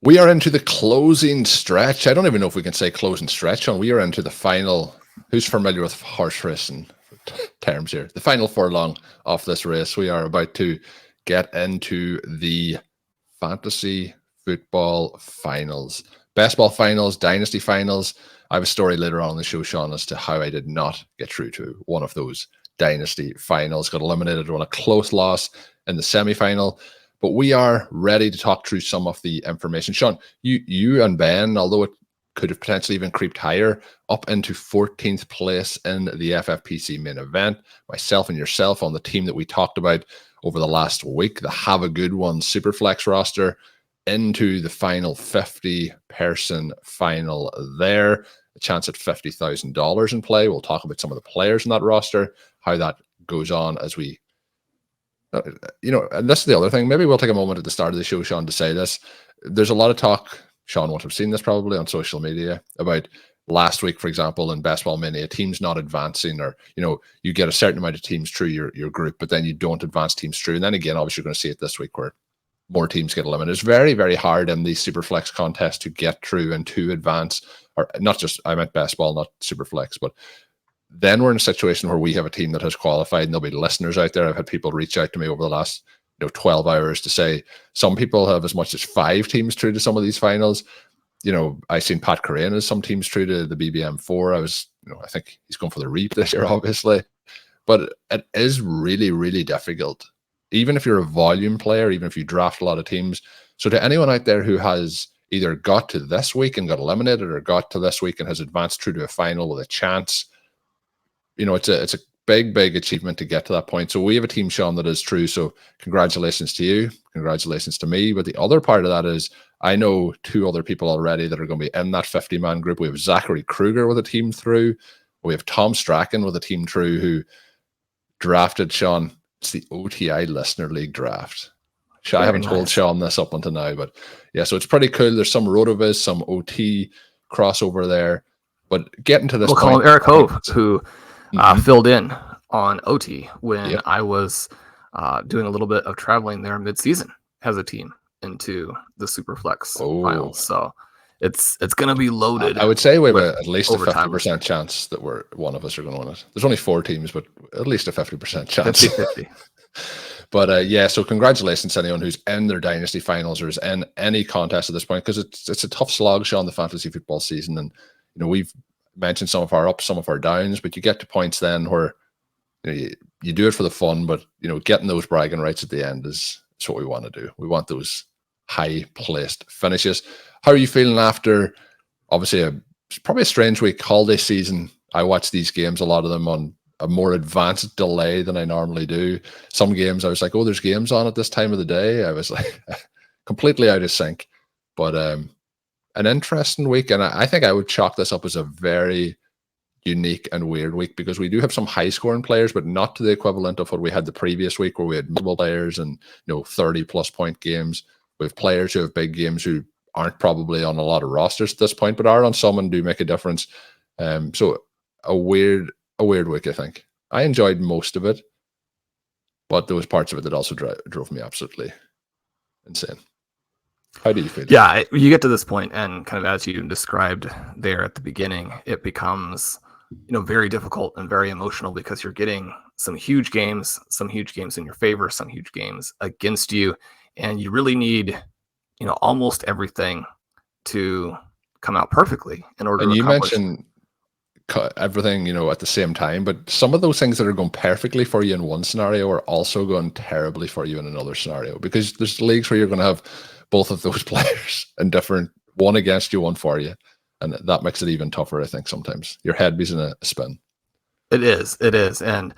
We are into the closing stretch. I don't even know if we can say closing stretch on. We are into the final. Who's familiar with horse racing terms here? The final furlong of this race. We are about to get into the fantasy football finals, best ball finals, dynasty finals. I have a story later on in the show, Shawn, as to how I did not get through to one of those dynasty finals. Got eliminated on a close loss in the semi-final. But we are ready to talk through some of the information. Shawn, you and Ben, although it could have potentially even creeped higher, up into 14th place in the FFPC Main Event. Myself and yourself on the team that we talked about over the last week, the Have a Good One Superflex roster, into the final 50-person final there. A chance at $50,000 in play. We'll talk about some of the players in that roster, how that goes on as we... and this is the other thing. Maybe we'll take a moment at the start of the show, Shawn, to say this. There's a lot of talk, Shawn would have seen this probably on social media, about last week, for example, in Best Ball Mania, teams not advancing, or, you get a certain amount of teams through your group, but then you don't advance teams through. And then again, obviously, you're going to see it this week where more teams get eliminated. It's very, very hard in these Superflex contests to get through and to advance, or not just, I meant Best Ball, not Superflex, but then we're in a situation where we have a team that has qualified, and there'll be listeners out there. I've had people reach out to me over the last 12 hours to say some people have as much as 5 teams through to some of these finals. I seen Pat Corain as some teams through to the BBM4. I think he's going for the reap this year, obviously. But it is really, really difficult, even if you're a volume player, even if you draft a lot of teams. So to anyone out there who has either got to this week and got eliminated, or got to this week and has advanced through to a final with a chance, it's a big, big achievement to get to that point. So we have a team, Shawn, that is true. So congratulations to you. Congratulations to me. But the other part of that is I know 2 other people already that are going to be in that 50-man group. We have Zachary Kruger with a team through. We have Tom Strachan with a team through, who drafted, Shawn. It's the OTI Listener League draft. I haven't told Shawn this up until now, but yeah, so it's pretty cool. There's some RotoViz, some OT crossover there. But getting to this point, call him Eric Hove, who filled in on OT when I was doing a little bit of traveling there mid-season as a team into the Superflex finals. So it's going to be loaded. I would say we have at least a 50% chance that one of us are going to win it. There's only 4 teams, but at least a 50% chance. 50-50. But so congratulations to anyone who's in their dynasty finals or is in any contest at this point, because it's a tough slog, Shawn, the fantasy football season. And we've mentioned some of our ups, some of our downs, but you get to points then where you do it for the fun, but getting those bragging rights at the end is what we want to do. We want those high placed finishes. How are you feeling after obviously probably a strange week, holiday season? I watch these games, a lot of them on a more advanced delay than I normally do. Some games I was like, oh, there's games on at this time of the day. I was like completely out of sync. But an interesting week, and I think I would chalk this up as a very unique and weird week, because we do have some high scoring players, but not to the equivalent of what we had the previous week, where we had multiple players and 30+ point games. We have players who have big games who aren't probably on a lot of rosters at this point, but are on some and do make a difference. So a weird week, I think. I enjoyed most of it, but there was parts of it that also drove me absolutely insane. How do you feel? Yeah, you get to this point, and kind of as you described there at the beginning, it becomes very difficult and very emotional, because you're getting some huge games in your favor, some huge games against you, and you really need almost everything to come out perfectly in order to accomplish. You mentioned everything at the same time, but some of those things that are going perfectly for you in one scenario are also going terribly for you in another scenario, because there's leagues where you're going to have both of those players in different, one against you, one for you. And that makes it even tougher, I think, sometimes. Your head be in a spin. It is. And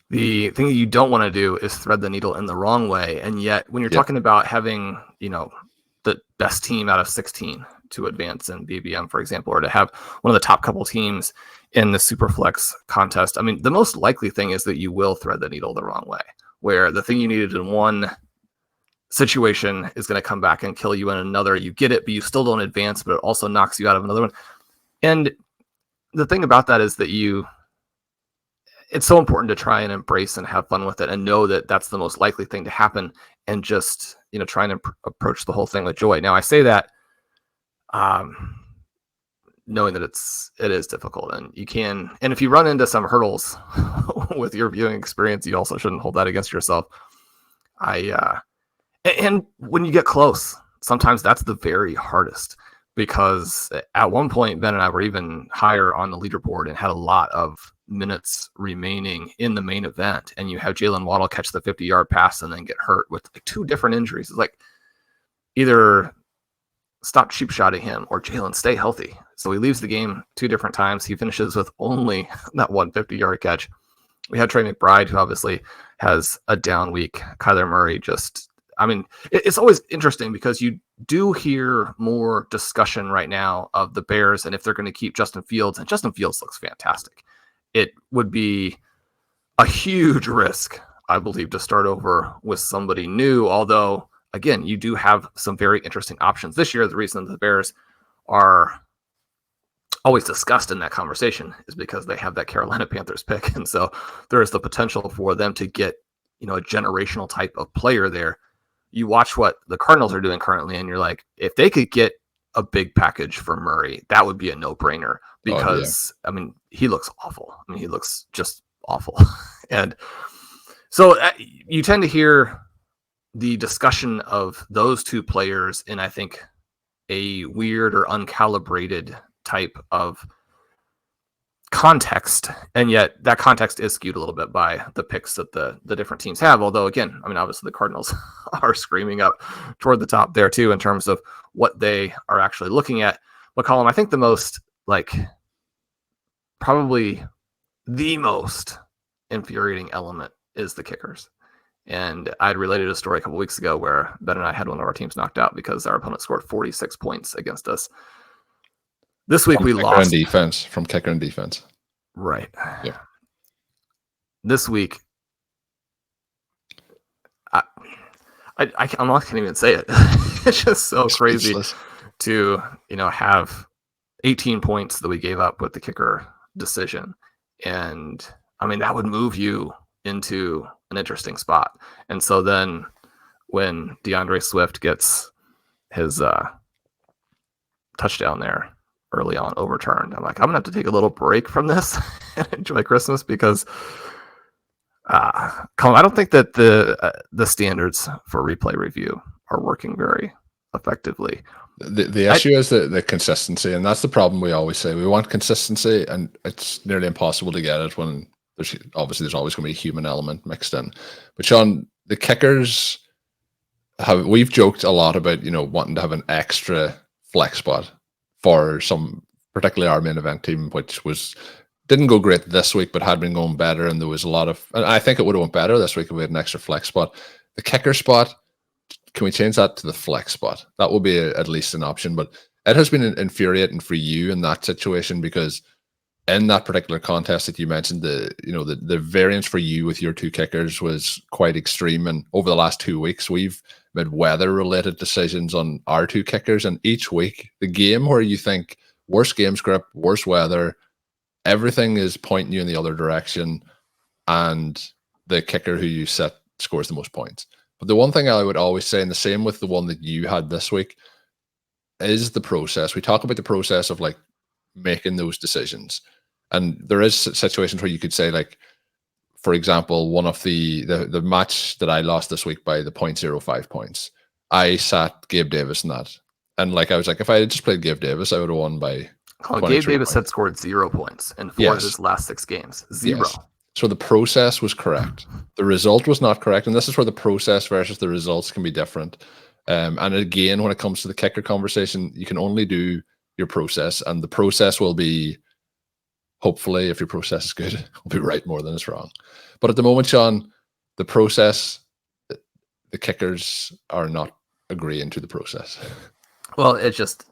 the thing that you don't want to do is thread the needle in the wrong way. And yet, when you're talking about having, the best team out of 16 to advance in BBM, for example, or to have one of the top couple teams in the Superflex contest, I mean, the most likely thing is that you will thread the needle the wrong way, where the thing you needed in one situation is going to come back and kill you in another. You get it, but you still don't advance, but it also knocks you out of another one. And the thing about that is that it's so important to try and embrace and have fun with it, and know that that's the most likely thing to happen, and just trying to approach the whole thing with joy. Now, I say that knowing that it is difficult, and if you run into some hurdles with your viewing experience, you also shouldn't hold that against yourself. And when you get close, sometimes that's the very hardest, because at one point, Ben and I were even higher on the leaderboard and had a lot of minutes remaining in the main event. And you have Jalen Waddle catch the 50-yard pass and then get hurt with like 2 different injuries. It's like either stop cheap shotting him or Jalen, stay healthy. So he leaves the game 2 different times. He finishes with only that 150-yard catch. We had Trey McBride, who obviously has a down week. Kyler Murray it's always interesting because you do hear more discussion right now of the Bears and if they're going to keep Justin Fields, and Justin Fields looks fantastic. It would be a huge risk, I believe, to start over with somebody new, although, again, you do have some very interesting options this year. The reason the Bears are always discussed in that conversation is because they have that Carolina Panthers pick, and so there is the potential for them to get, a generational type of player there. You watch what the Cardinals are doing currently, and you're like, if they could get a big package for Murray, that would be a no-brainer, because, he looks awful. He looks just awful. And so you tend to hear the discussion of those 2 players in, I think, a weird or uncalibrated type of context, and yet that context is skewed a little bit by the picks that the different teams have. Although, again, obviously the Cardinals are screaming up toward the top there too in terms of what they are actually looking at. But Colm, I think the most, probably the most infuriating element is the kickers. And I had related a story a couple weeks ago where Ben and I had one of our teams knocked out because our opponent scored 46 points against us. This week we lost from kicker and defense. Right. Yeah. This week, I'm not can't even say it. It's just so crazy to have 18 points that we gave up with the kicker decision, and that would move you into an interesting spot. And so then when DeAndre Swift gets his touchdown there early on overturned, I'm like, I'm gonna have to take a little break from this and enjoy Christmas, because Colm, I don't think that the standards for replay review are working very effectively. The issue is the consistency, and that's the problem. We always say we want consistency, and it's nearly impossible to get it when there's always going to be a human element mixed in. But Shawn, the kickers we've joked a lot about wanting to have an extra flex spot for some, particularly our main event team, which didn't go great this week, but had been going better. And there was a lot of, and I think it would have went better this week if we had an extra flex spot. The kicker spot, can we change that to the flex spot? That will be at least an option. But it has been infuriating for you in that situation, because in that particular contest that you mentioned, the variance for you with your 2 kickers was quite extreme. And over the last 2 weeks, we've made weather-related decisions on our 2 kickers. And each week, the game where you think worse game script, worse weather, everything is pointing you in the other direction, and the kicker who you set scores the most points. But the one thing I would always say, and the same with the one that you had this week, is the process. We talk about the process of making those decisions. And there is situations where you could say, for example, one of the match that I lost this week by the 0.05 points, I sat Gabe Davis in that. And I was like, if I had just played Gabe Davis, I would have won by Gabe Davis had scored 0 points in 4 of his last 6 games. 0. Yes. So the process was correct. The result was not correct. And this is where the process versus the results can be different. And again, when it comes to the kicker conversation, you can only do your process, and the process will be, hopefully, if your process is good, will be right more than it's wrong. But at the moment, Shawn, the process, the kickers are not agreeing to the process. Well, it's just,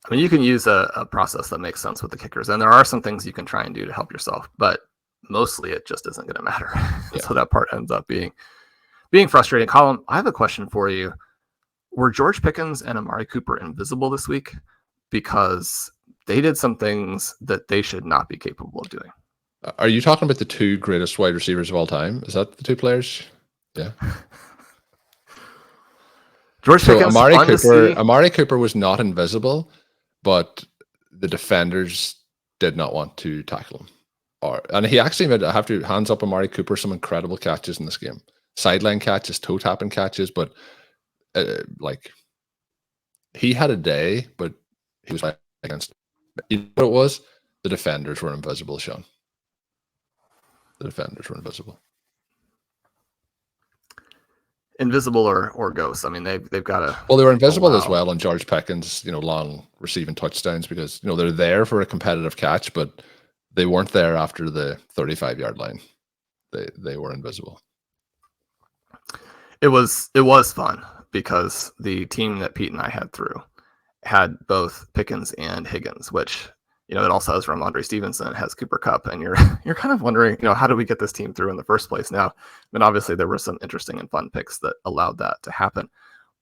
you can use a process that makes sense with the kickers, and there are some things you can try and do to help yourself, but mostly it just isn't going to matter. Yeah. So that part ends up being frustrating. Colm, I have a question for you. Were George Pickens and Amari Cooper invisible this week? Because they did some things that they should not be capable of doing. Are you talking about the 2 greatest wide receivers of all time? Is that the 2 players? Yeah. George Pickens, Amari Cooper was not invisible, but the defenders did not want to tackle him. And he actually made, I have to hands up Amari Cooper, some incredible catches in this game. Sideline catches, toe tapping catches, but like he had a day, but he was against, you know what it was? The defenders were invisible, Shawn. The defenders were invisible. Invisible or ghosts. I mean, they've got to. Well, they were invisible as well on George Pickens, long receiving touchdowns because they're there for a competitive catch, but they weren't there after the 35-yard line. They were invisible. It was fun because the team that Pete and I had both Pickens and Higgins, which it also has Ramondre Stevenson, it has Cooper Kupp, and you're kind of wondering, how do we get this team through in the first place? Now, I mean, obviously there were some interesting and fun picks that allowed that to happen,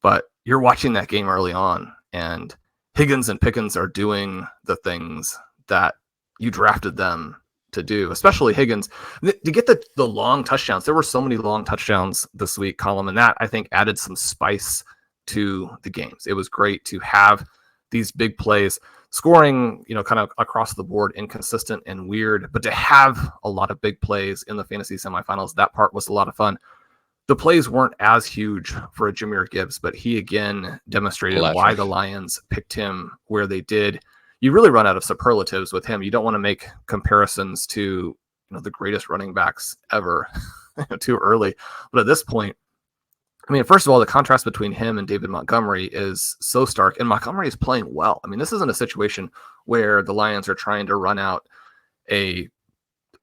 but you're watching that game early on, and Higgins and Pickens are doing the things that you drafted them to do, especially Higgins, to get the long touchdowns. There were so many long touchdowns this week, Colm, and that I think added some spice to the games. It was great to have these big plays, scoring, kind of across the board, inconsistent and weird, but to have a lot of big plays in the fantasy semifinals, that part was a lot of fun. The plays weren't as huge for a Jahmyr Gibbs, but he again demonstrated why the Lions picked him where they did. You really run out of superlatives with him. You don't want to make comparisons to the greatest running backs ever too early. But at this point, I mean, first of all, the contrast between him and David Montgomery is so stark, and Montgomery is playing well. I mean, this isn't a situation where the Lions are trying to run out a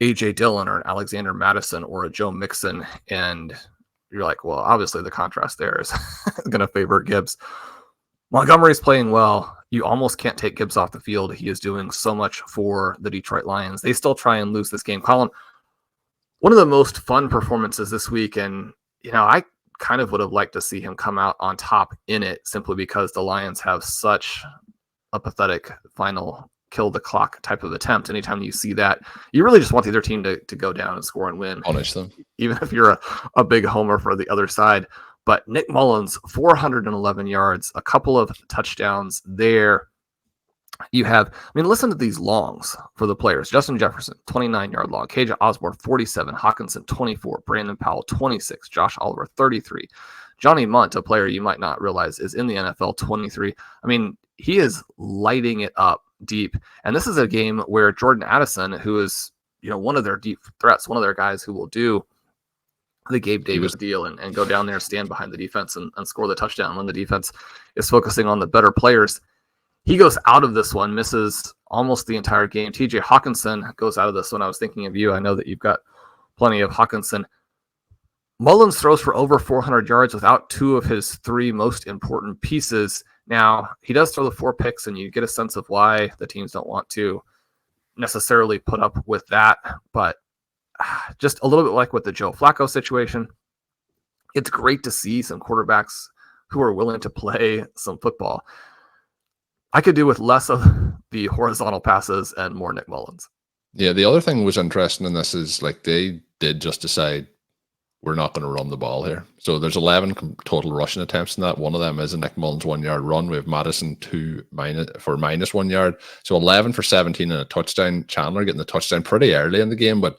A.J. Dillon or an Alexander Madison or a Joe Mixon, and you're like, well, obviously the contrast there is going to favor Gibbs. Montgomery's playing well. You almost can't take Gibbs off the field. He is doing so much for the Detroit Lions. They still try and lose this game. Colm, one of the most fun performances this week, and I kind of would have liked to see him come out on top in it simply because the Lions have such a pathetic final kill the clock type of attempt. Anytime you see that, you really just want the other team to go down and score and win. Punish them. Even if you're a big homer for the other side. But Nick Mullins, 411 yards, a couple of touchdowns there. You have, listen to these longs for the players. Justin Jefferson, 29-yard long. KJ Osborne, 47. Hawkinson, 24. Brandon Powell, 26. Josh Oliver, 33. Johnny Munt, a player you might not realize is in the NFL, 23. He is lighting it up deep. And this is a game where Jordan Addison, who is, one of their deep threats, one of their guys who will do the Gabe Davis deal and go down there, stand behind the defense and score the touchdown when the defense is focusing on the better players. He goes out of this one, misses almost the entire game. TJ Hawkinson goes out of this one. I was thinking of you. I know that you've got plenty of Hawkinson. Mullins throws for over 400 yards without two of his three most important pieces. Now, he does throw the 4 picks, and you get a sense of why the teams don't want to necessarily put up with that. But just a little bit like with the Joe Flacco situation, it's great to see some quarterbacks who are willing to play some football. I could do with less of the horizontal passes and more Nick Mullins. Yeah, the other thing was interesting in this is they did just decide we're not going to run the ball here. So there's 11 total rushing attempts in that. One of them is a Nick Mullins 1-yard run. We have Madison minus 1 yard. So 11 for 17 and a touchdown. Chandler getting the touchdown pretty early in the game, but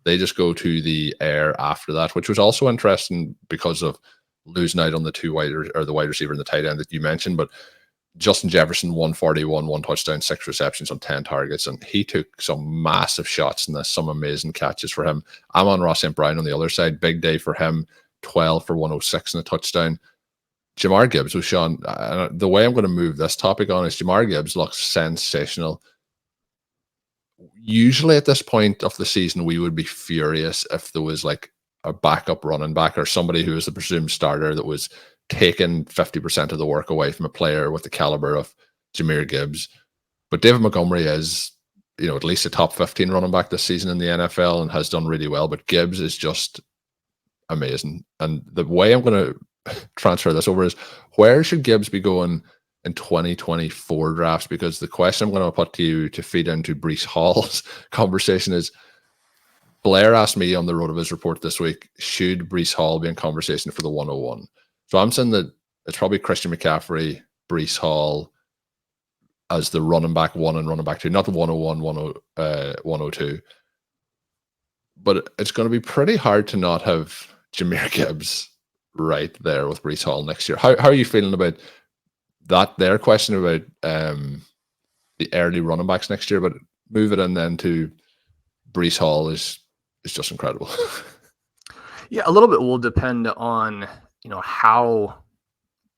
they just go to the air after that, which was also interesting because of losing out on the wide receiver and the tight end that you mentioned. But Justin Jefferson, 141, 1 touchdown, 6 receptions on 10 targets, and he took some massive shots in this, some amazing catches for him. Amon-Ra St. Brown on the other side, big day for him, 12 for 106 and a touchdown. Jahmyr Gibbs was Shawn. The way I'm going to move this topic on is Jahmyr Gibbs looks sensational. Usually at this point of the season, we would be furious if there was a backup running back or somebody who was the presumed starter that was taking 50% of the work away from a player with the caliber of Jahmyr Gibbs. But David Montgomery is, at least a top 15 running back this season in the NFL and has done really well. But Gibbs is just amazing. And the way I'm going to transfer this over is, where should Gibbs be going in 2024 drafts? Because the question I'm going to put to you to feed into Breece Hall's conversation is, Blair asked me on the RotoViz report this week, should Breece Hall be in conversation for the 101? So I'm saying that it's probably Christian McCaffrey, Breece Hall as the running back 1 and running back 2, not the 101, 102. But it's going to be pretty hard to not have Jahmyr Gibbs right there with Breece Hall next year. How are you feeling about that? Their question about the early running backs next year, but move it in then to Breece Hall is just incredible. Yeah, a little bit will depend on how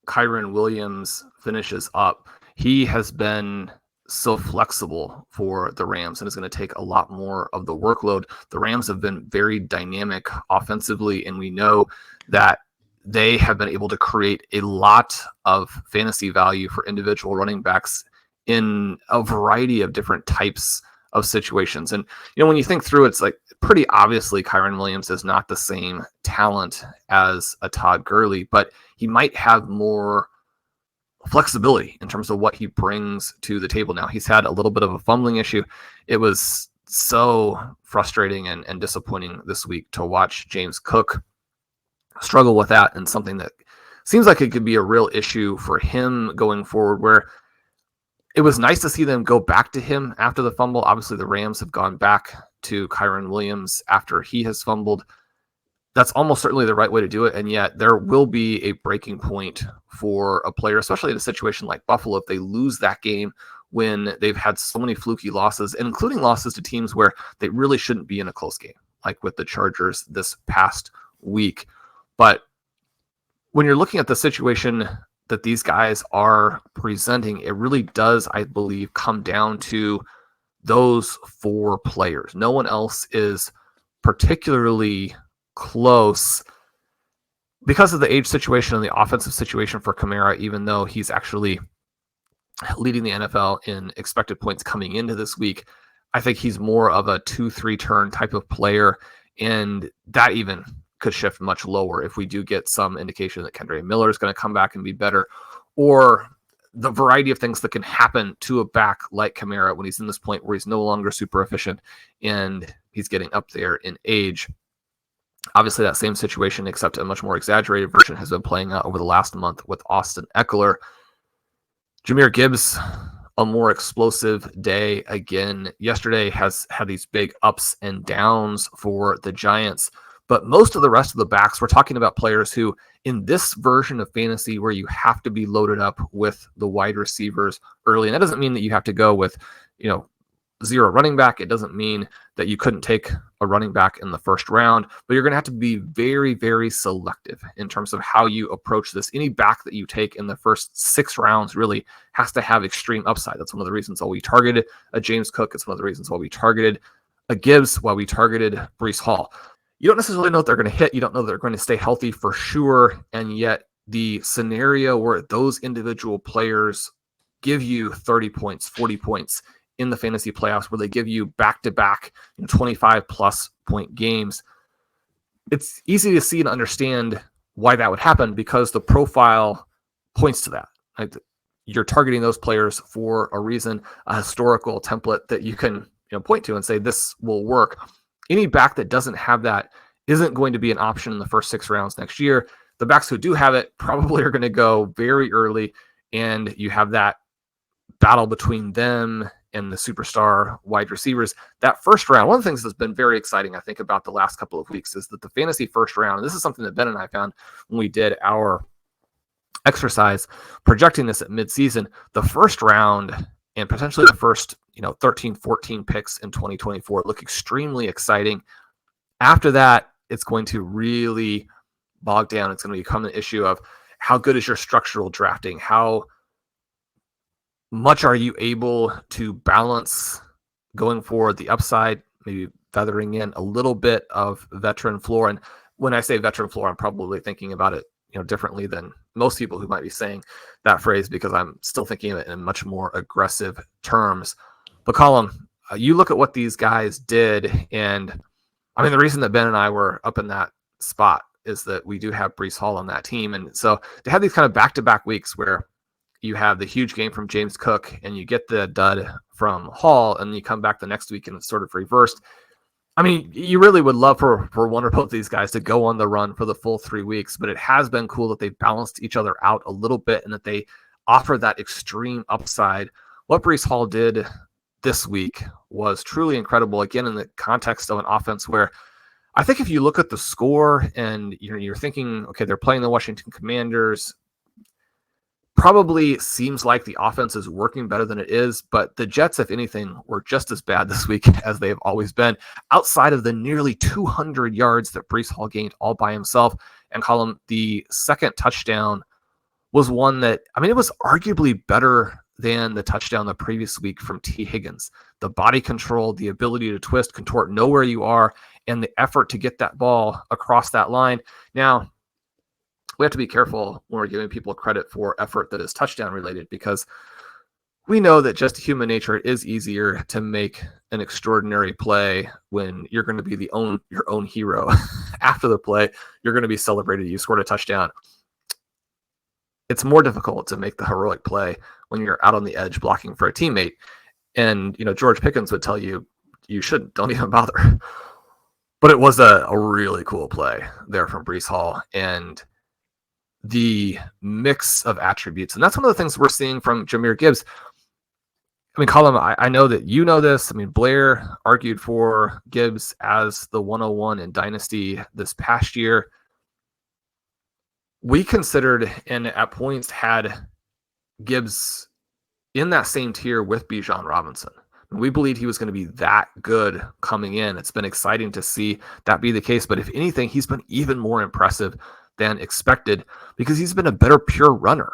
Kyren Williams finishes up. He has been so flexible for the Rams and is going to take a lot more of the workload. The Rams have been very dynamic offensively, and we know that they have been able to create a lot of fantasy value for individual running backs in a variety of different types of situations. And, when you think through, it's like pretty obviously Kyren Williams is not the same talent as a Todd Gurley, but he might have more flexibility in terms of what he brings to the table. Now, he's had a little bit of a fumbling issue. It was so frustrating and disappointing this week to watch James Cook struggle with that, and something that seems like it could be a real issue for him going forward, where it was nice to see them go back to him after the fumble. Obviously, the Rams have gone back to Kyren Williams after he has fumbled. That's almost certainly the right way to do it, and yet there will be a breaking point for a player, especially in a situation like Buffalo, if they lose that game when they've had so many fluky losses, including losses to teams where they really shouldn't be in a close game, like with the Chargers this past week. But when you're looking at the situation that these guys are presenting, it really does, I believe, come down to those 4 players. No one else is particularly close because of the age situation and the offensive situation for Kamara, even though he's actually leading the NFL in expected points coming into this week. I think he's more of a 2-3 turn type of player, and that even could shift much lower if we do get some indication that Kendre Miller is going to come back and be better, or the variety of things that can happen to a back like Kamara when he's in this point where he's no longer super efficient and he's getting up there in age. Obviously, that same situation, except a much more exaggerated version, has been playing out over the last month with Austin Eckler. Jahmyr Gibbs, a more explosive day again. Yesterday has had these big ups and downs for the Giants, but most of the rest of the backs, we're talking about players who, in this version of fantasy where you have to be loaded up with the wide receivers early, and that doesn't mean that you have to go with, 0 running back. It doesn't mean that you couldn't take a running back in the first round, but you're going to have to be very, very selective in terms of how you approach this. Any back that you take in the first 6 rounds really has to have extreme upside. That's one of the reasons why we targeted a James Cook. It's one of the reasons why we targeted a Gibbs, why we targeted Breece Hall. You don't necessarily know if they're going to hit. You don't know they're going to stay healthy for sure. And yet the scenario where those individual players give you 30 points, 40 points in the fantasy playoffs, where they give you back-to-back 25-plus point games, it's easy to see and understand why that would happen because the profile points to that. Right? You're targeting those players for a reason, a historical template that you can point to and say this will work. Any back that doesn't have that isn't going to be an option in the first 6 rounds next year. The backs who do have it probably are going to go very early, and you have that battle between them and the superstar wide receivers. That first round, one of the things that's been very exciting, I think, about the last couple of weeks is that the fantasy first round, and this is something that Ben and I found when we did our exercise projecting this at midseason, the first round and potentially the first 13, 14 picks in 2024 look extremely exciting. After that, it's going to really bog down. It's going to become an issue of how good is your structural drafting? How much are you able to balance going forward the upside, maybe feathering in a little bit of veteran floor? And when I say veteran floor, I'm probably thinking about it differently than most people who might be saying that phrase, because I'm still thinking of it in much more aggressive terms. But Colm, you look at what these guys did, and I mean, the reason that Ben and I were up in that spot is that we do have Breece Hall on that team. And so to have these kind of back-to-back weeks where you have the huge game from James Cook and you get the dud from Hall, and you come back the next week and it's sort of reversed. I mean, you really would love for one or both of these guys to go on the run for the full 3 weeks, but it has been cool that they've balanced each other out a little bit and that they offer that extreme upside. What Breece Hall did this week was truly incredible, again, in the context of an offense where I think if you look at the score and you're thinking, okay, they're playing the Washington Commanders, probably seems like the offense is working better than it is, but the Jets, if anything, were just as bad this week as they've always been, outside of the nearly 200 yards that Breece Hall gained all by himself. And Colm, the second touchdown was one that, I mean, it was arguably better than the touchdown the previous week from Tee Higgins. The body control, the ability to twist, contort, know where you are, and the effort to get that ball across that line. Now, we have to be careful when we're giving people credit for effort that is touchdown related, because we know that just human nature, it is easier to make an extraordinary play when you're going to be your own hero. After the play, you're going to be celebrated. You scored a touchdown. It's more difficult to make the heroic play when you're out on the edge blocking for a teammate. And, George Pickens would tell you, you shouldn't, don't even bother. But it was a really cool play there from Breece Hall. And the mix of attributes. And that's one of the things we're seeing from Jahmyr Gibbs. I mean, Colm, I know that you know this. I mean, Blair argued for Gibbs as the 101 in Dynasty this past year. We considered and at points had Gibbs in that same tier with Bijan Robinson. We believed he was going to be that good coming in. It's been exciting to see that be the case. But if anything, he's been even more impressive than expected because he's been a better pure runner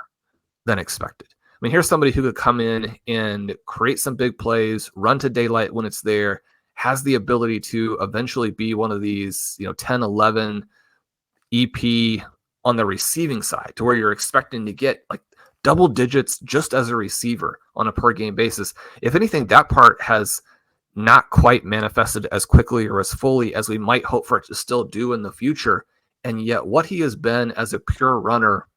than expected. I mean, here's somebody who could come in and create some big plays, run to daylight when it's there, has the ability to eventually be one of these, 10, 11 EP on the receiving side to where you're expecting to get like double digits just as a receiver on a per game basis. If anything, that part has not quite manifested as quickly or as fully as we might hope for it to still do in the future. And yet what he has been as a pure runner,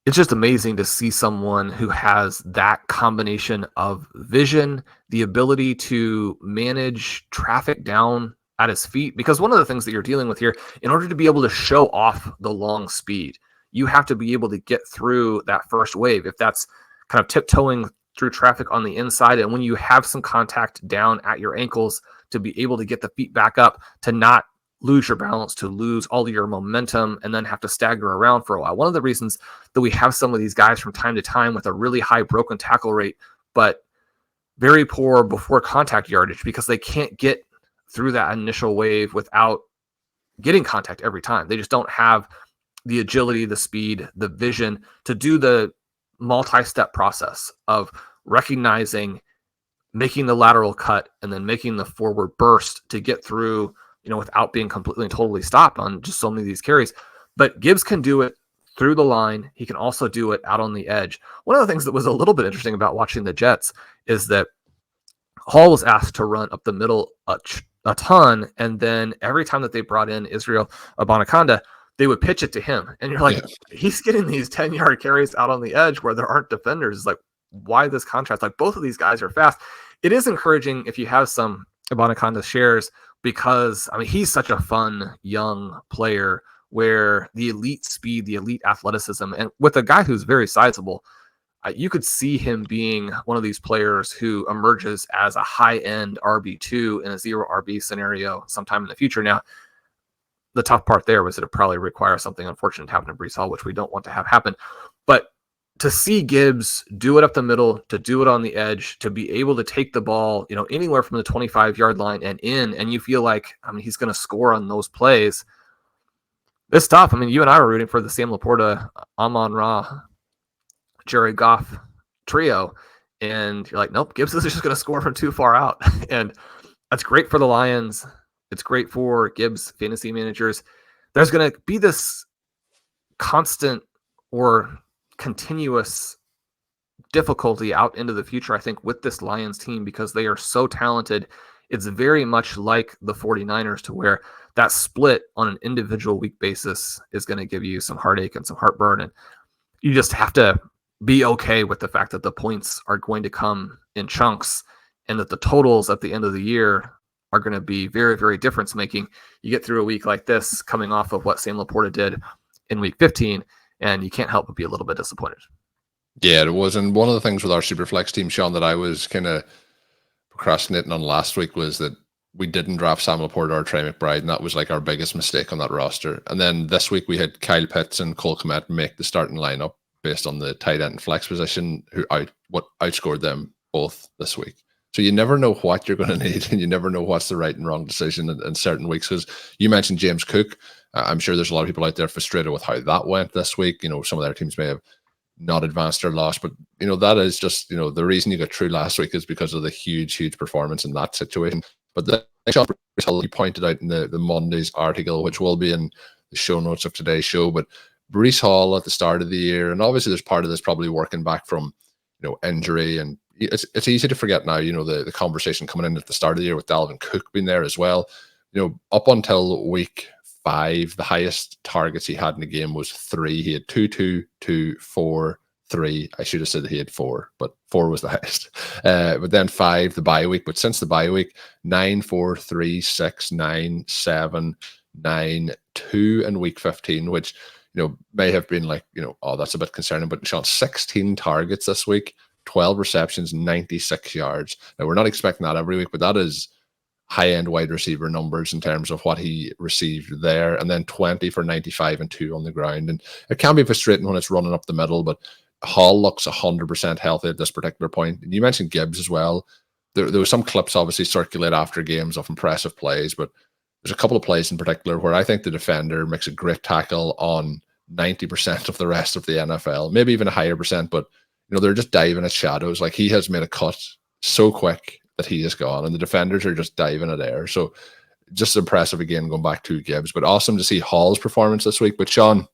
it's just amazing to see someone who has that combination of vision, the ability to manage traffic down at his feet. Because one of the things that you're dealing with here, in order to be able to show off the long speed, you have to be able to get through that first wave. If that's kind of tiptoeing through traffic on the inside, and when you have some contact down at your ankles, to be able to get the feet back up, to not lose your balance, to lose all of your momentum, and then have to stagger around for a while. One of the reasons that we have some of these guys from time to time with a really high broken tackle rate, but very poor before contact yardage, because they can't get through that initial wave without getting contact every time. They just don't have the agility, the speed, the vision to do the multi-step process of recognizing, making the lateral cut, and then making the forward burst to get through, without being completely and totally stopped on just so many of these carries. But Gibbs can do it through the line. He can also do it out on the edge. One of the things that was a little bit interesting about watching the Jets is that Hall was asked to run up the middle a ton, and then every time that they brought in Israel Abanikanda, they would pitch it to him. And you're like, He's getting these 10-yard carries out on the edge where there aren't defenders. It's like, why this contrast? Like, both of these guys are fast. It is encouraging if you have some Abanikanda shares, because, I mean, he's such a fun young player where the elite speed, the elite athleticism, and with a guy who's very sizable, you could see him being one of these players who emerges as a high-end RB2 in a zero RB scenario sometime in the future. Now, the tough part there was that it probably requires something unfortunate to happen to Breece Hall, which we don't want to have happen. But to see Gibbs do it up the middle, to do it on the edge, to be able to take the ball, anywhere from the 25-yard line and in, and you feel like, he's going to score on those plays. It's tough. I mean, you and I were rooting for the Sam Laporta, Amon-Ra, Jared Goff trio, and you're like, nope, Gibbs is just going to score from too far out. And that's great for the Lions. It's great for Gibbs fantasy managers. There's going to be this constant or continuous difficulty out into the future, I think, with this Lions team, because they are so talented. It's very much like the 49ers, to where that split on an individual week basis is going to give you some heartache and some heartburn. And you just have to be okay with the fact that the points are going to come in chunks. and that the totals at the end of the year are going to be very, very difference making. You get through a week like this, coming off of what Sam Laporta did in week 15, and you can't help but be a little bit disappointed. Yeah, it was. And one of the things with our Superflex team, Shawn, that I was kind of procrastinating on last week was that we didn't draft Sam Laporta or Trey McBride, and that was like our biggest mistake on that roster. And then this week we had Kyle Pitts and Colm make the starting lineup based on the tight end and flex position, who outscored them both this week. So you never know what you're going to need, and you never know what's the right and wrong decision in certain weeks. Because you mentioned James Cook. I'm sure there's a lot of people out there frustrated with how that went this week. Some of their teams may have not advanced or lost, but that is just the reason you got through last week is because of the huge performance in that situation. But the Shawn, you pointed out in the Monday's article, which will be in the show notes of today's show, but Breece Hall at the start of the year, and obviously there's part of this probably working back from injury, and it's easy to forget now the conversation coming in at the start of the year with Dalvin Cook being there as well. Up until week 5, the highest targets he had in the game was 3. He had 2, 2, 4, 3. I should have said he had 4, but 4 was the highest. But then 5, the bye week. But since the bye week, 9, 4, 3, 6, 9, 7, 9, 2 in week 15, which may have been like, oh, that's a bit concerning. But Shawn, 16 targets this week, 12 receptions, 96 yards. Now, we're not expecting that every week, but that is high-end wide receiver numbers in terms of what he received there. And then 20 for 95 and 2 on the ground. And it can be frustrating when it's running up the middle, but Hall looks 100% healthy at this particular point. And you mentioned Gibbs as well. There was some clips obviously circulate after games of impressive plays, but there's a couple of plays in particular where I think the defender makes a great tackle on 90% of the rest of the NFL, maybe even a higher percent, but they're just diving at shadows. Like, he has made a cut so quick that he is gone, and the defenders are just diving at air. So just impressive again, going back to Gibbs, but awesome to see Hall's performance this week. But Shawn,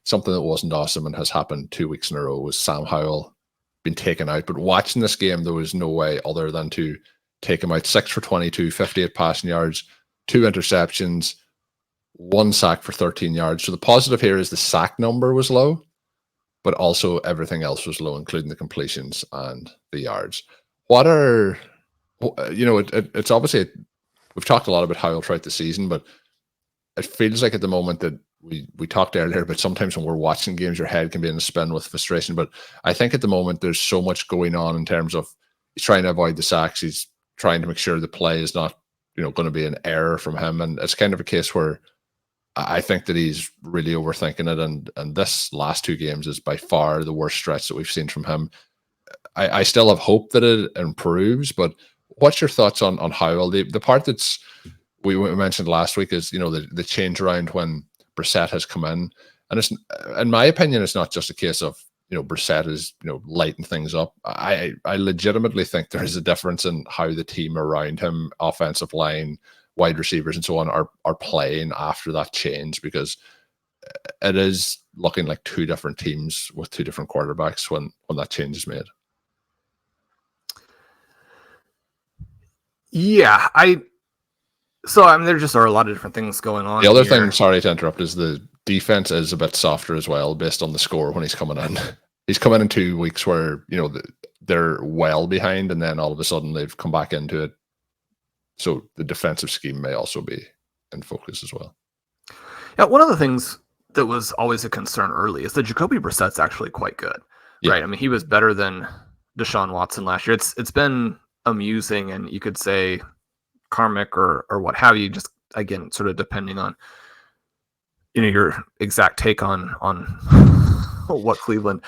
something that wasn't awesome and has happened 2 weeks in a row was Sam Howell been taken out. But watching this game, there was no way other than to take him out. 6 for 22, 58 passing yards, 2 interceptions, 1 sack for 13 yards. So the positive here is the sack number was low, but also everything else was low, including the completions and the yards. What are, it's obviously, we've talked a lot about Howell throughout the season, but it feels like at the moment that we talked earlier, but sometimes when we're watching games, your head can be in a spin with frustration. But I think at the moment there's so much going on in terms of he's trying to avoid the sacks. He's trying to make sure the play is not, going to be an error from him. And it's kind of a case where I think that he's really overthinking it. And this last 2 games is by far the worst stretch that we've seen from him. I still have hope that it improves, but what's your thoughts on Howell? The part that's we mentioned last week is the change around when Brissett has come in, and it's, in my opinion, it's not just a case of Brissett is lighting things up. I legitimately think there is a difference in how the team around him, offensive line, wide receivers, and so on, are playing after that change, because it is looking like 2 different teams with 2 different quarterbacks when that change is made. Yeah, there just are a lot of different things going on. The other thing, sorry to interrupt, is the defense is a bit softer as well based on the score when he's coming in. He's come in 2 weeks where they're well behind, and then all of a sudden they've come back into it. So the defensive scheme may also be in focus as well. Yeah, one of the things that was always a concern early is that Jacoby Brissett's actually quite good, right? I mean, he was better than Deshaun Watson last year. It's been amusing, and you could say karmic or what have you, just again sort of depending on your exact take on what Cleveland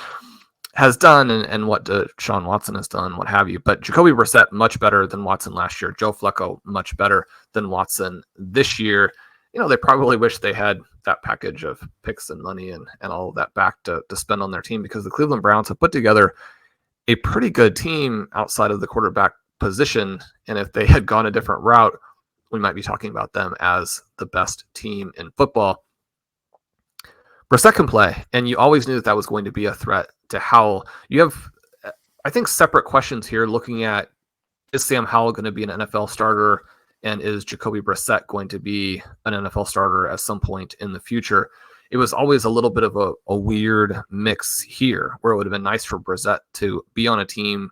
has done and what Deshaun Watson has done, what have you. But Jacoby Brissett much better than Watson last year. Joe Flacco much better than Watson this year. They probably wish they had that package of picks and money and all of that back to spend on their team, because the Cleveland Browns have put together a pretty good team outside of the quarterback position. And if they had gone a different route, we might be talking about them as the best team in football. Brissett can play, and you always knew that was going to be a threat to Howell. You have, I think, separate questions here looking at, is Sam Howell going to be an NFL starter, and is Jacoby Brissett going to be an NFL starter at some point in the future? It was always a little bit of a weird mix here, where it would have been nice for Brissett to be on a team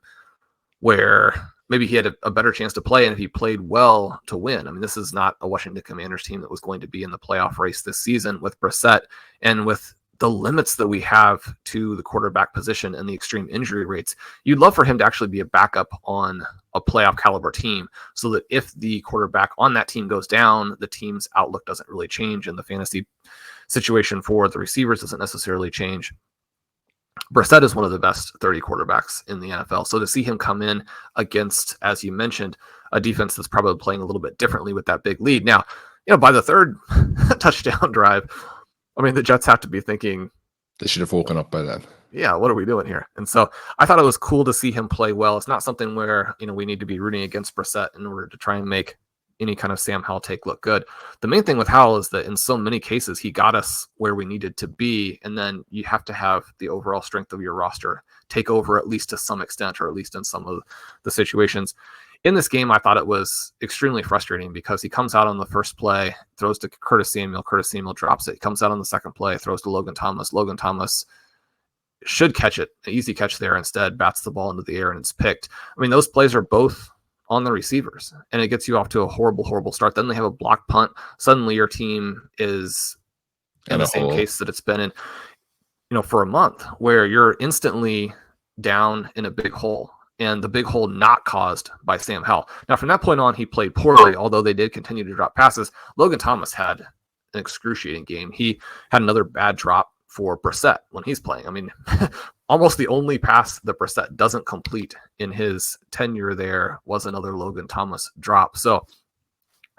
where maybe he had a better chance to play, and if he played well, to win. I mean, this is not a Washington Commanders team that was going to be in the playoff race this season with Brissett, and with the limits that we have to the quarterback position and the extreme injury rates. You'd love for him to actually be a backup on a playoff caliber team, so that if the quarterback on that team goes down, the team's outlook doesn't really change, and the fantasy situation for the receivers doesn't necessarily change. Brissett is one of the best 30 quarterbacks in the NFL. So to see him come in against, as you mentioned, a defense that's probably playing a little bit differently with that big lead. Now, by the third touchdown drive, I mean, the Jets have to be thinking, they should have woken up by then. Yeah, what are we doing here? And so I thought it was cool to see him play well. It's not something where, we need to be rooting against Brissett in order to try and make any kind of Sam Howell take look good. The main thing with Howell is that in so many cases, he got us where we needed to be. And then you have to have the overall strength of your roster take over, at least to some extent, or at least in some of the situations. In this game, I thought it was extremely frustrating because he comes out on the first play, throws to Curtis Samuel. Curtis Samuel drops it. He comes out on the second play, throws to Logan Thomas. Logan Thomas should catch it. An easy catch there. Instead, bats the ball into the air and it's picked. I mean, those plays are both on the receivers, and it gets you off to a horrible start. Then they have a block punt. Suddenly your team is in the same case that it's been in, for a month, where you're instantly down in a big hole, and the big hole not caused by Sam Howell. Now, from that point on, he played poorly, although they did continue to drop passes. Logan Thomas had an excruciating game. He had another bad drop for Brissett when he's playing. I mean, almost the only pass that Brissett doesn't complete in his tenure there was another Logan Thomas drop. So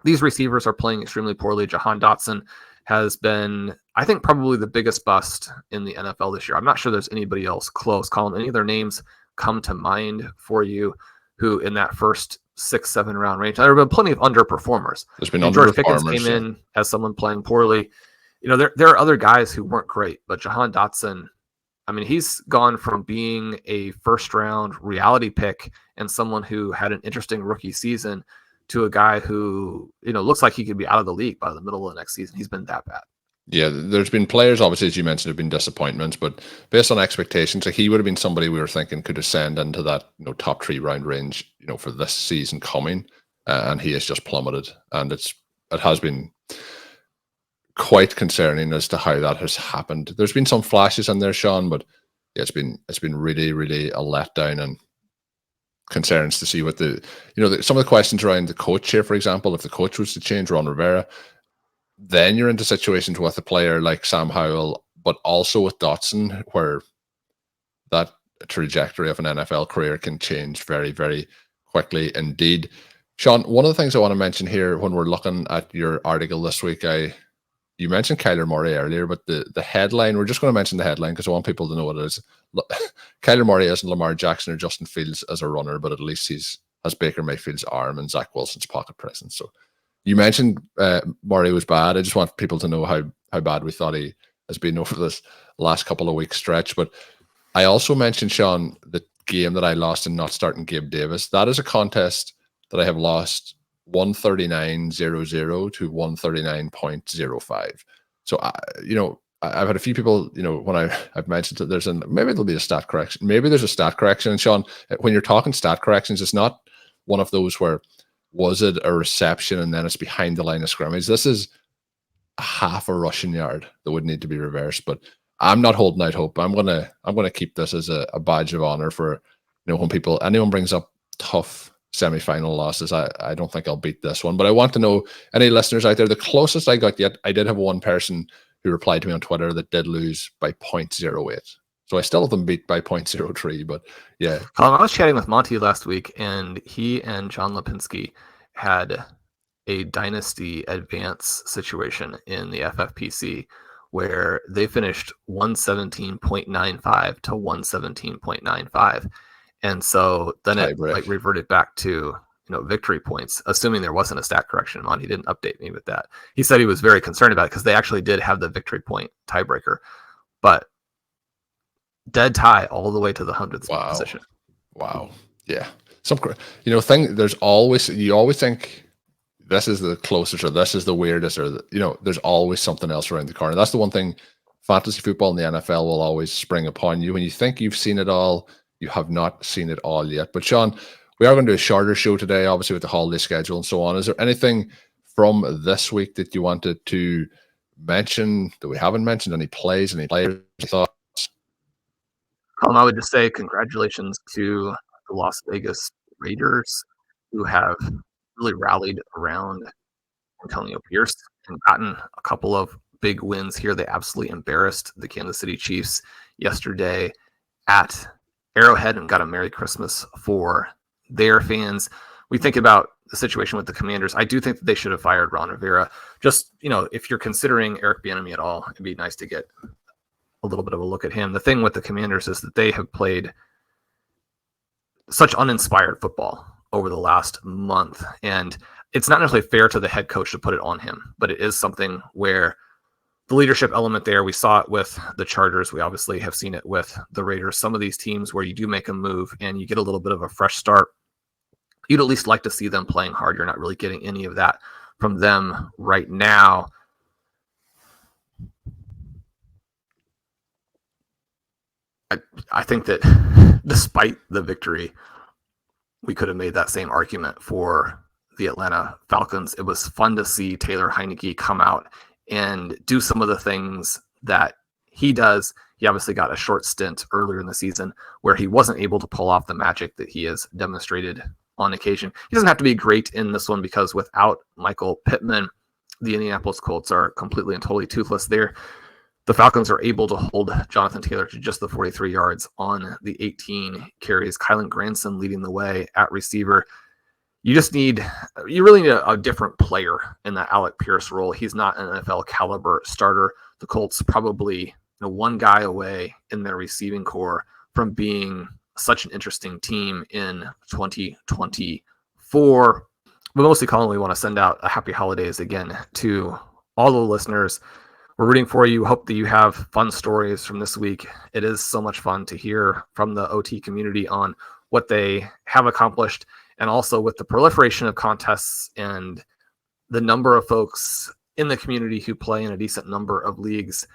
these receivers are playing extremely poorly. Jahan Dotson has been, I think, probably the biggest bust in the NFL this year. I'm not sure there's anybody else close. Colm, any other names come to mind for you who in that first 6-7 round range? There have been plenty of underperformers. There's been George Pickens came in as someone playing poorly. There are other guys who weren't great, but Jahan Dotson, I mean, he's gone from being a first round reality pick and someone who had an interesting rookie season to a guy who, looks like he could be out of the league by the middle of the next season. He's been that bad. Yeah, there's been players, obviously, as you mentioned, have been disappointments, but based on expectations, like he would have been somebody we were thinking could ascend into that top 3 round range, for this season coming, and he has just plummeted, and it has been quite concerning as to how that has happened. There's been some flashes in there, Shawn, but yeah, it's been really, really a letdown, and concerns to see what some of the questions around the coach here, for example. If the coach was to change, Ron Rivera, then you're into situations with a player like Sam Howell, but also with Dotson, where that trajectory of an NFL career can change very, very quickly indeed. Shawn, one of the things I want to mention here when we're looking at your article this week, you mentioned Kyler Murray earlier, but the headline, we're just going to mention the headline because I want people to know what it is. Kyler Murray isn't Lamar Jackson or Justin Fields as a runner, but at least has Baker Mayfield's arm and Zach Wilson's pocket presence. So you mentioned Murray was bad. I just want people to know how bad we thought he has been over this last couple of weeks stretch. But I also mentioned, Shawn, the game that I lost in not starting Gabe Davis. That is a contest that I have lost 139.00 to 139.05. So I've had a few people, when I've mentioned that maybe there'll be a stat correction. Maybe there's a stat correction. And Shawn, when you're talking stat corrections, it's not one of those where was it a reception and then it's behind the line of scrimmage. This is a half a rushing yard that would need to be reversed. But I'm not holding out hope. I'm gonna keep this as a badge of honor for when anyone brings up tough semi-final losses. I don't think I'll beat this one, but I want to know any listeners out there. The closest I got yet, I did have one person who replied to me on Twitter that did lose by 0.08. So I still have them beat by 0.03, but yeah. I was chatting with Monty last week, and he and John Lipinski had a dynasty advance situation in the FFPC where they finished 117.95 to 117.95. And so then it reverted back to victory points, assuming there wasn't a stat correction. Monty didn't update me with that. He said he was very concerned about it because they actually did have the victory point tiebreaker, but dead tie all the way to the 100th position. Wow. Yeah. You always think this is the closest or this is the weirdest or there's always something else around the corner. That's the one thing fantasy football in the NFL will always spring upon you. When you think you've seen it all, you have not seen it all yet. But Shawn, we are going to do a shorter show today, obviously with the holiday schedule and so on. Is there anything from this week that you wanted to mention that we haven't mentioned? Any plays, any players, thoughts? I would just say congratulations to the Las Vegas Raiders, who have really rallied around Antonio Pierce and gotten a couple of big wins here. They absolutely embarrassed the Kansas City Chiefs yesterday at Arrowhead and got a Merry Christmas for their fans. We think about the situation with the Commanders. I do think that they should have fired Ron Rivera. Just, if you're considering Eric Bieniemy at all, it'd be nice to get a little bit of a look at him. The thing with the Commanders is that they have played such uninspired football over the last month, and it's not necessarily fair to the head coach to put it on him, but it is something where the leadership element there, we saw it with the Chargers. We obviously have seen it with the Raiders. Some of these teams where you do make a move and you get a little bit of a fresh start, you'd at least like to see them playing hard. You're not really getting any of that from them right now. I think that despite the victory, we could have made that same argument for the Atlanta Falcons. It was fun to see Taylor Heineke come out and do some of the things that he does. He obviously got a short stint earlier in the season where he wasn't able to pull off the magic that he has demonstrated on occasion. He doesn't have to be great in this one because without Michael Pittman, the Indianapolis Colts are completely and totally toothless there. The Falcons are able to hold Jonathan Taylor to just the 43 yards on the 18 carries. Kylan Granson leading the way at receiver. You really need a different player in that Alec Pierce role. He's not an NFL caliber starter. The Colts probably one guy away in their receiving core from being such an interesting team in 2024. But mostly, Colin, we want to send out a happy holidays again to all the listeners. We're rooting for you. Hope that you have fun stories from this week. It is so much fun to hear from the OT community on what they have accomplished, and also with the proliferation of contests and the number of folks in the community who play in a decent number of leagues.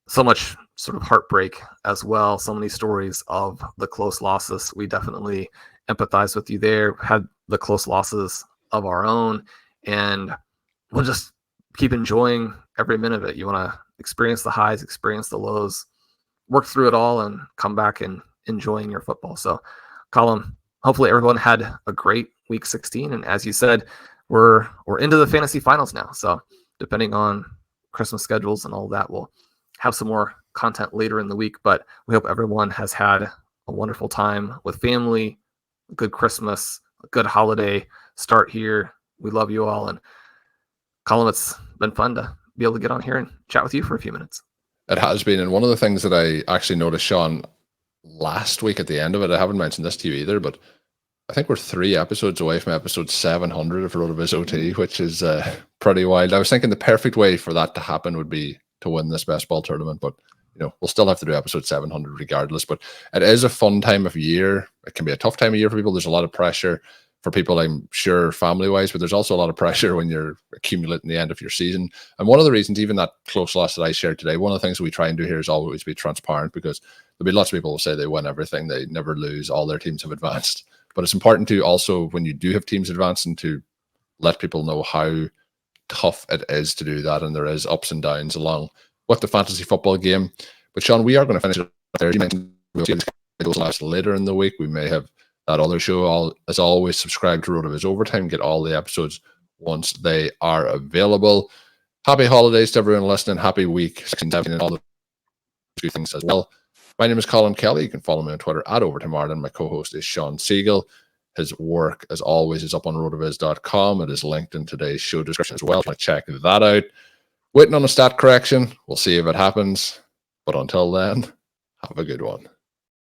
So much sort of heartbreak as well. So many stories of the close losses. We definitely empathize with you there. Had the close losses of our own, and we'll just keep enjoying every minute of it. You want to experience the highs, experience the lows, work through it all, and come back and enjoying your football. So, Colm, hopefully everyone had a great week 16. And as you said, we're into the fantasy finals now. So depending on Christmas schedules and all that, we'll have some more content later in the week. But we hope everyone has had a wonderful time with family, a good Christmas, a good holiday start here. We love you all. And Colm, it's been fun to be able to get on here and chat with you for a few minutes. It has been. And one of the things that I actually noticed, Shawn, last week at the end of it, I haven't mentioned this to you either, but I think we're 3 episodes away from episode 700 of RotoViz OT, which is pretty wild. I was thinking the perfect way for that to happen would be to win this best ball tournament, but we'll still have to do episode 700 regardless. But it is a fun time of year. It can be a tough time of year for people. There's a lot of pressure for people, I'm sure, family-wise, but there's also a lot of pressure when you're accumulating the end of your season. And one of the reasons, even that close loss that I shared today, one of the things that we try and do here is always be transparent, because there'll be lots of people who say they win everything, they never lose, all their teams have advanced. But it's important to also, when you do have teams advancing, to let people know how tough it is to do that, and there is ups and downs along with the fantasy football game. But Shawn, we are going to finish it there. You mentioned we'll see those last later in the week. We may have that other show. As always, subscribe to RotoViz Overtime. Get all the episodes once they are available. Happy holidays to everyone listening. Happy week 17 and all the two things as well. My name is Colm Kelly. You can follow me on Twitter at Overtime Ireland. My co-host is Shawn Siegele. His work, as always, is up on rotoviz.com. It is linked in today's show description as well. Check that out. Waiting on a stat correction. We'll see if it happens. But until then, have a good one.